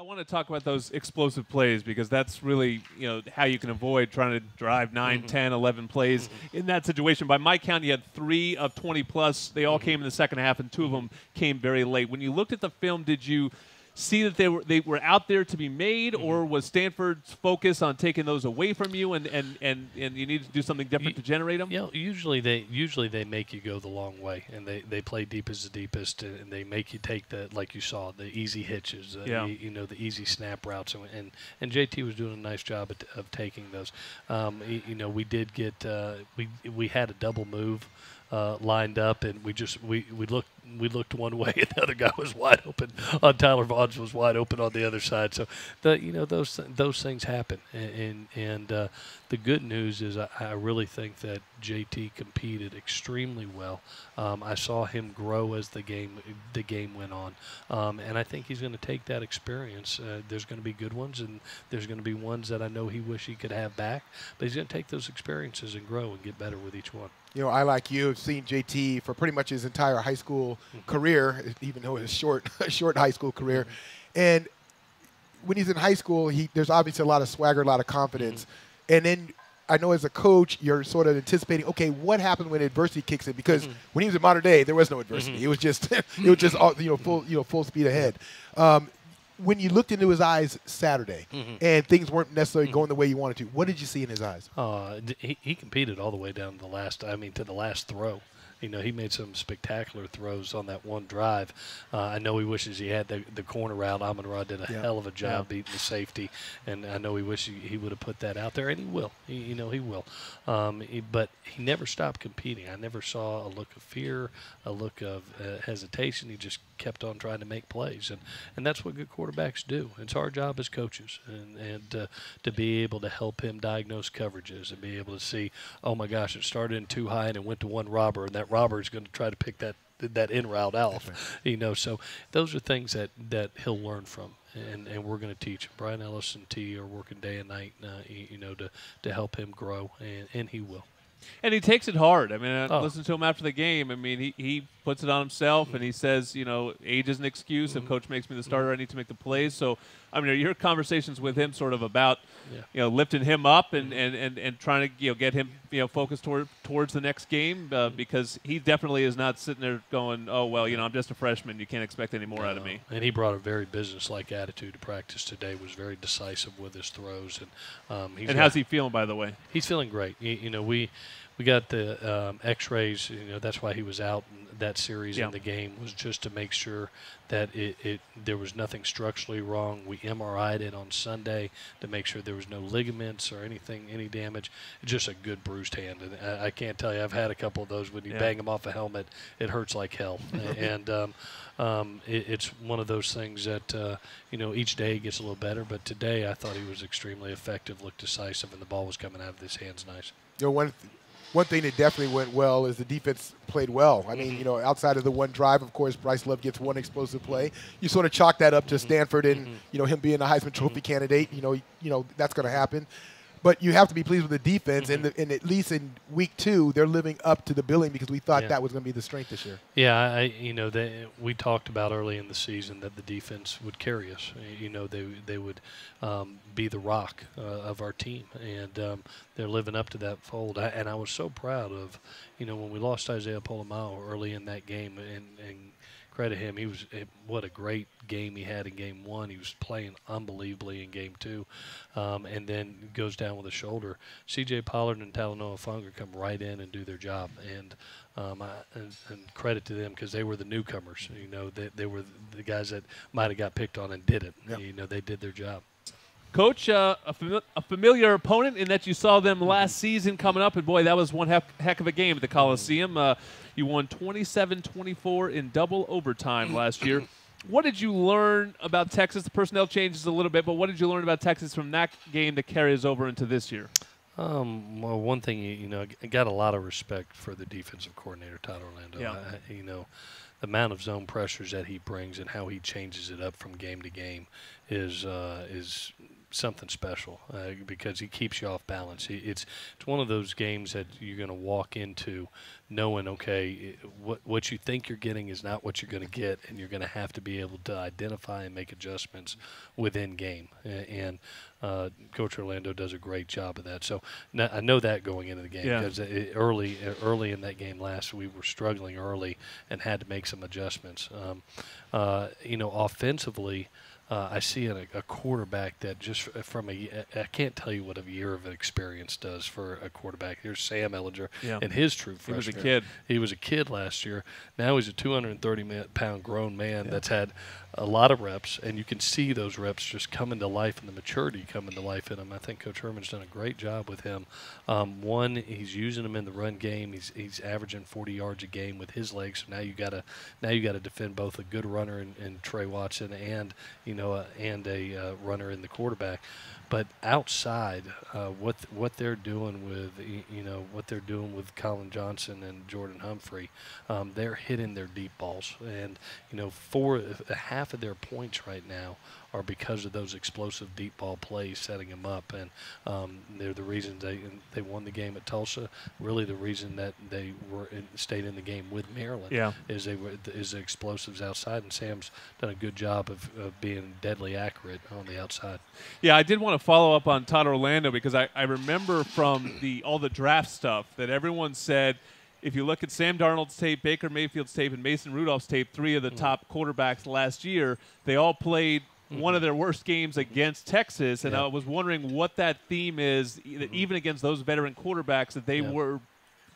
want to talk about those explosive plays because that's really, how you can avoid trying to drive 9, 10, 11 plays in that situation. By my count, you had 3 of 20 plus. They all came in the second half, and 2 of them came very late. When you looked at the film, did you see that they were out there to be made, or was Stanford's focus on taking those away from you, and you need to do something different to generate them? Usually they make you go the long way, and they play deep as the deepest, and they make you take like you saw, the easy hitches, the easy snap routes, and JT was doing a nice job of taking those. We did get we had a double move lined up, and we looked one way, and the other guy was wide open. Tyler Vaughn's was wide open on the other side. So those things happen, and the good news is I really think that JT competed extremely well. I saw him grow as the game went on, and I think he's going to take that experience. There's going to be good ones, and there's going to be ones that I know he wish he could have back, but he's going to take those experiences and grow and get better with each one. I, like you, have seen JT for pretty much his entire high school career, even though it's a short high school career. And when he's in high school, there's obviously a lot of swagger, a lot of confidence. And then I know as a coach, you're sort of anticipating, okay, what happens when adversity kicks in? Because when he was in modern day, there was no adversity. It was just all, full speed ahead. When you looked into his eyes Saturday and things weren't necessarily going the way you wanted to, what did you see in his eyes? He competed all the way down to the last throw. He made some spectacular throws on that one drive. I know he wishes he had the corner route. Amon-Ra did a hell of a job beating the safety, and I know he wishes he would have put that out there, and he will. He will. But he never stopped competing. I never saw a look of fear, a look of hesitation. He just kept on trying to make plays, and that's what good quarterbacks do. It's our job as coaches, and to be able to help him diagnose coverages and be able to see, oh my gosh, it started in too high and it went to one robber, and that robber is going to try to pick that in route off. Right. So those are things that he'll learn from, and we're going to teach him. Brian Ellis and T are working day and night, to help him grow, and he will. And he takes it hard. I mean, I listened to him after the game. I mean, he puts it on himself, and he says, age is an excuse. If coach makes me the starter, I need to make the plays. So, I mean, are your conversations with him sort of about, lifting him up and trying to, get him, focused towards the next game? Because he definitely is not sitting there going, oh, well, I'm just a freshman. You can't expect any more out of me. And he brought a very business-like attitude to practice today, was very decisive with his throws. And how's he feeling, by the way? He's feeling great. We got the X-rays. That's why he was out in that series in the game, was just to make sure that there was nothing structurally wrong. We MRI'd it on Sunday to make sure there was no ligaments or any damage. Just a good bruised hand. And I can't tell you, I've had a couple of those. When you bang them off a helmet, it hurts like hell. And it's one of those things that, each day gets a little better. But today I thought he was extremely effective, looked decisive, and the ball was coming out of his hands nice. One thing that definitely went well is the defense played well. I mean, outside of the one drive, of course, Bryce Love gets one explosive play. You sort of chalk that up to Stanford and, him being a Heisman Trophy candidate. That's going to happen. But you have to be pleased with the defense, and at least in week 2, they're living up to the billing because we thought that was going to be the strength this year. Yeah, we talked about early in the season that the defense would carry us. They would be the rock of our team, and they're living up to that fold. And I was so proud of, when we lost Isaiah Polamalu early in that game, and credit him. What a great game he had in game 1. He was playing unbelievably in game 2, and then goes down with a shoulder. C.J. Pollard and Talanoa Funga come right in and do their job, and credit to them because they were the newcomers. They were the guys that might have got picked on and did it. Yep. They did their job. Coach, a familiar opponent in that you saw them last season coming up, and boy, that was one heck of a game at the Coliseum. You won 27-24 in double overtime last year. What did you learn about Texas? The personnel changes a little bit, but what did you learn about Texas from that game that carries over into this year? Well, one thing, I got a lot of respect for the defensive coordinator, Todd Orlando. Yeah. The amount of zone pressures that he brings and how he changes it up from game to game is something special because he keeps you off balance. It's one of those games that you're going to walk into knowing, okay, what you think you're getting is not what you're going to get, and you're going to have to be able to identify and make adjustments within game. And Coach Orlando does a great job of that. So I know that going into the game because early in that game we were struggling early and had to make some adjustments. Offensively, I see a quarterback that just from I can't tell you what a year of experience does for a quarterback. Here's Sam Ellinger and his true freshman. He was a kid. He was a kid last year. Now he's a 230-pound grown man that's had a lot of reps, and you can see those reps just coming to life and the maturity coming to life in him. I think Coach Herman's done a great job with him. One, he's using him in the run game. He's averaging 40 yards a game with his legs. So now you got to defend both a good runner in Trey Watson and a runner in the quarterback. But outside, what they're doing with Colin Johnson and Jordan Humphrey, they're hitting their deep balls, and half of their points right now are because of those explosive deep ball plays setting them up, and they're the reason they won the game at Tulsa. Really, the reason that they stayed in the game with Maryland is the explosives outside, and Sam's done a good job of being deadly accurate on the outside. Yeah, I did want to follow up on Todd Orlando because I remember from all the draft stuff that everyone said, if you look at Sam Darnold's tape, Baker Mayfield's tape, and Mason Rudolph's tape, three of the top quarterbacks last year, they all played one of their worst games against Texas, and I was wondering what that theme is, even against those veteran quarterbacks, that they were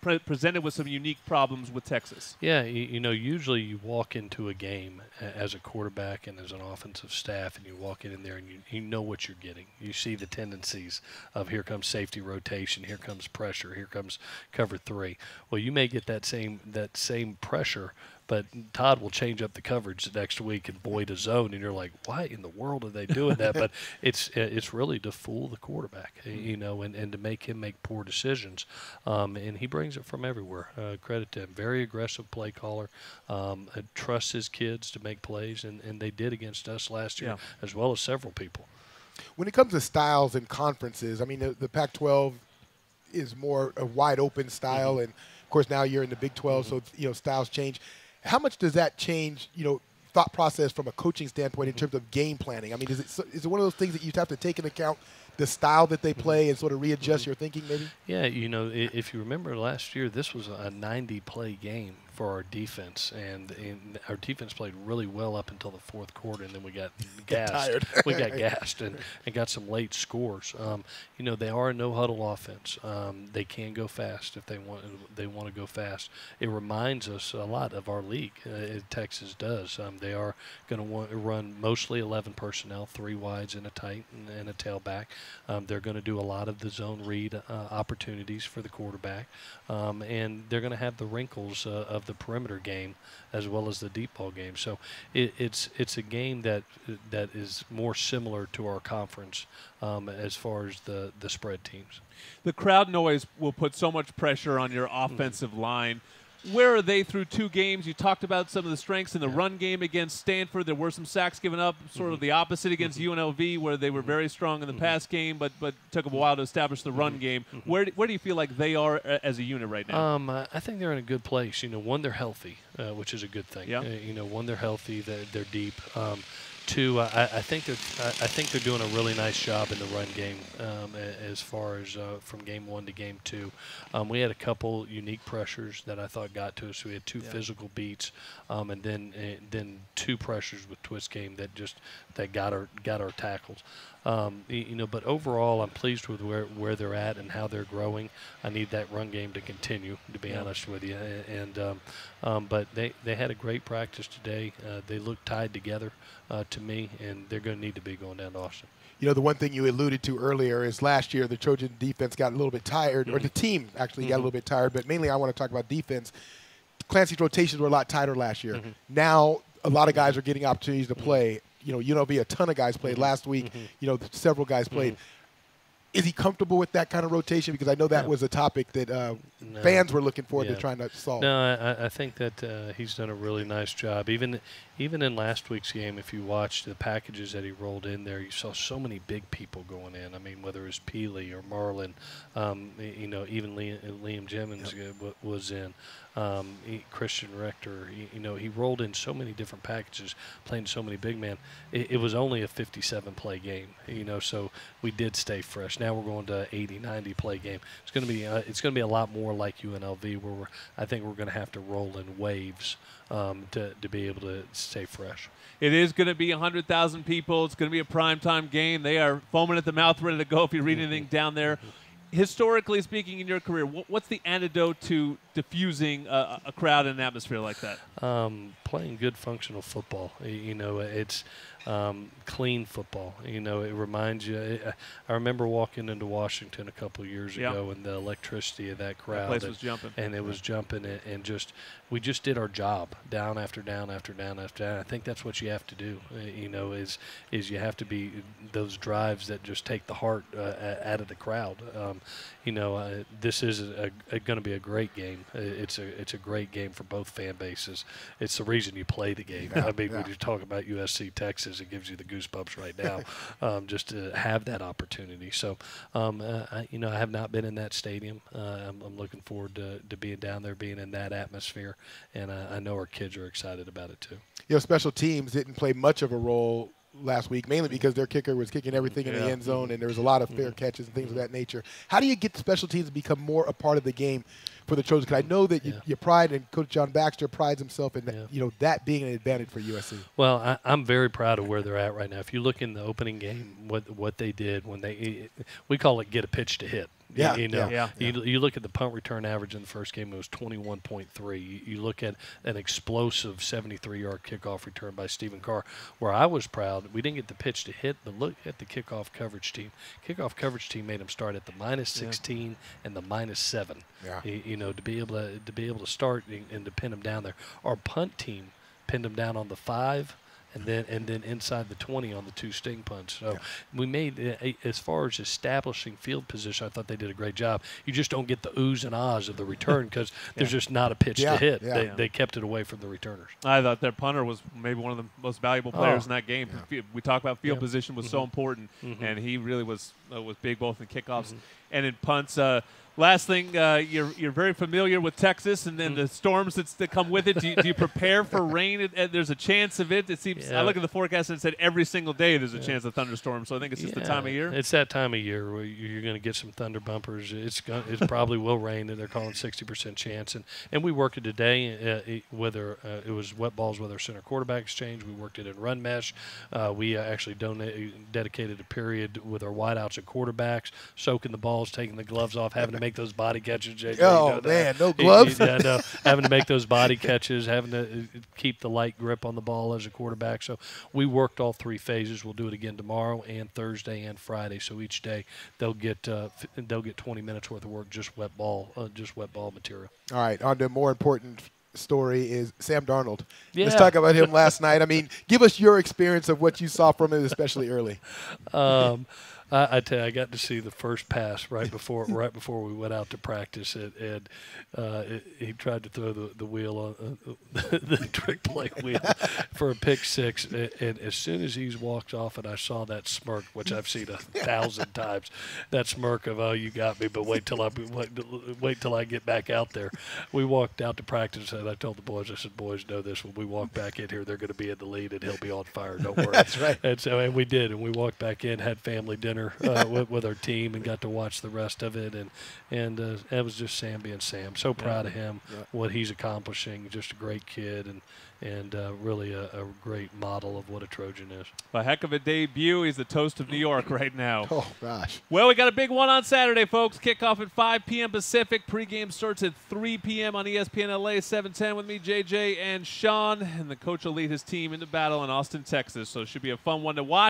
presented with some unique problems with Texas. Yeah, usually you walk into a game as a quarterback and as an offensive staff, and you walk in there and you know what you're getting. You see the tendencies of here comes safety rotation, here comes pressure, here comes cover three. Well, you may get that same pressure, but Todd will change up the coverage the next week and void a zone, and you're like, why in the world are they doing that? But it's really to fool the quarterback, and to make him make poor decisions. And he brings it from everywhere. Credit to him. Very aggressive play caller. Trusts his kids to make plays, and they did against us last year, as well as several people. When it comes to styles and conferences, I mean, the Pac-12 is more a wide-open style, and, of course, now you're in the Big 12, so styles change. How much does that change, thought process from a coaching standpoint in terms of game planning? I mean, is it one of those things that you have to take into account the style that they play and sort of readjust your thinking maybe? Yeah, if you remember last year, this was a 90-play game for our defense, and our defense played really well up until the fourth quarter, and then we got gassed. We got gassed and got some late scores. They are a no-huddle offense. They can go fast if they want to go fast. It reminds us a lot of our league. Texas does. They are going to run mostly 11 personnel, 3 wides and a tight and a tailback. They're going to do a lot of the zone read opportunities for the quarterback, and they're going to have the wrinkles of the perimeter game as well as the deep ball game. So it's a game that is more similar to our conference as far as the spread teams. The crowd noise will put so much pressure on your offensive line. Where are they through 2 games? You talked about some of the strengths in the run game against Stanford. There were some sacks given up, sort of the opposite against UNLV, where they were very strong in the pass game, but took a while to establish the run game. Where do you feel like they are as a unit right now? I think they're in a good place. One, they're healthy, which is a good thing. Yeah. One, they're healthy. They're deep. 2, I think they're doing a really nice job in the run game as far as from game 1 to game 2. We had a couple unique pressures that I thought got to us. We had 2 physical beats, and then 2 pressures with twist game that got our tackles. But overall, I'm pleased with where they're at and how they're growing. I need that run game to continue, to be honest with you. But they had a great practice today. They looked tied together to me, and they're going to need to be going down to Austin. The one thing you alluded to earlier is last year the Trojan defense got a little bit tired, or the team actually got a little bit tired, but mainly I want to talk about defense. Clancy's rotations were a lot tighter last year. Now a lot of guys are getting opportunities to play. UNLV, a ton of guys played last week. Several guys played. Is he comfortable with that kind of rotation? Because I know that was a topic that fans were looking forward to trying to solve. No, I think that he's done a really nice job. Even in last week's game, if you watched the packages that he rolled in there, you saw so many big people going in. I mean, whether it was Peely or Marlin, even Liam Jennings was in. Christian Rector, he rolled in so many different packages, playing so many big men. It was only a 57-play game, so we did stay fresh. Now we're going to 80, 90-play game. It's going to be a lot more like UNLV, where I think we're going to have to roll in waves to be able to stay fresh. It is going to be 100,000 people. It's going to be a primetime game. They are foaming at the mouth, ready to go if you read anything down there. Historically speaking, in your career, what's the antidote to diffusing a crowd and an atmosphere like that? Playing good functional football. It's clean football. It reminds you. I remember walking into Washington a couple of years ago, and the electricity of that crowd. That place was jumping. And it was jumping, and we just did our job, down after down after down after down. I think that's what you have to do. Is you have to be those drives that just take the heart out of the crowd. This is going to be a great game. It's a great game for both fan bases. It's the reason you play the game. When you talk about USC Texas, it gives you the goosebumps right now, just to have that opportunity. So, I have not been in that stadium. I'm looking forward to being down there, being in that atmosphere, and I know our kids are excited about it too. Special teams didn't play much of a role last week, mainly because their kicker was kicking everything in the end zone, and there was a lot of fair catches and things of that nature. How do you get special teams to become more a part of the game for the Trojans? Because I know that you pride, and Coach John Baxter prides himself in that being an advantage for USC. Well, I'm very proud of where they're at right now. If you look in the opening game, what they did when we call it get a pitch to hit. You look at the punt return average in the first game, it was 21.3. You look at an explosive 73-yard kickoff return by Stephen Carr. Where I was proud, we didn't get the pitch to hit, but look at the kickoff coverage team. Kickoff coverage team made them start at the -16 and the -7. To be able to start and to pin them down there. Our punt team pinned them down on the 5. And then inside the 20 on the 2 sting punts. So we made, as far as establishing field position, I thought they did a great job. You just don't get the oohs and ahs of the return because there's just not a pitch to hit. They kept it away from the returners. I thought their punter was maybe one of the most valuable players in that game. We talk about field position was so important, and he really was big both in kickoffs and in punts. Last thing, you're very familiar with Texas and then the storms that come with it. Do you prepare for rain? There's a chance of it. It seems. I look at the forecast and it said every single day there's a chance of thunderstorms. So I think it's just the time of year. It's that time of year where you're going to get some thunder bumpers. It probably will rain, and they're calling 60% chance. And we worked it today, whether it was wet balls with our center quarterback exchange. We worked it in run mesh. We actually dedicated a period with our wideouts and quarterbacks, soaking the balls, taking the gloves off, having to make those body catches. JJ, no gloves. Having to make those body catches, having to keep the light grip on the ball as a quarterback. So we worked all 3 phases. We'll do it again tomorrow and Thursday and Friday. So each day they'll get 20 minutes worth of work, just wet ball material. All right, on to a more important story is Sam Darnold. Let's talk about him last night. I mean, give us your experience of what you saw from him, especially early. I tell you, I got to see the first pass right before we went out to practice, and he tried to throw the wheel on the trick play wheel for a pick 6, and as soon as he's walked off, and I saw that smirk, which I've seen 1,000 times, that smirk of "oh, you got me," but wait till I get back out there. We walked out to practice, and I told the boys, I said, "Boys, know this: when we walk back in here, they're going to be in the lead, and he'll be on fire. Don't worry." That's right. And we did, and we walked back in, had family dinner with our team, and got to watch the rest of it, and it was just Sam being Sam. So proud of him, what he's accomplishing. Just a great kid, and really a great model of what a Trojan is. A heck of a debut. He's the toast of New York right now. Oh, gosh. Well, we got a big one on Saturday, folks. Kickoff at 5 p.m. Pacific. Pregame starts at 3 p.m. on ESPN LA 710 with me, JJ, and Sean. And the coach will lead his team into battle in Austin, Texas. So it should be a fun one to watch.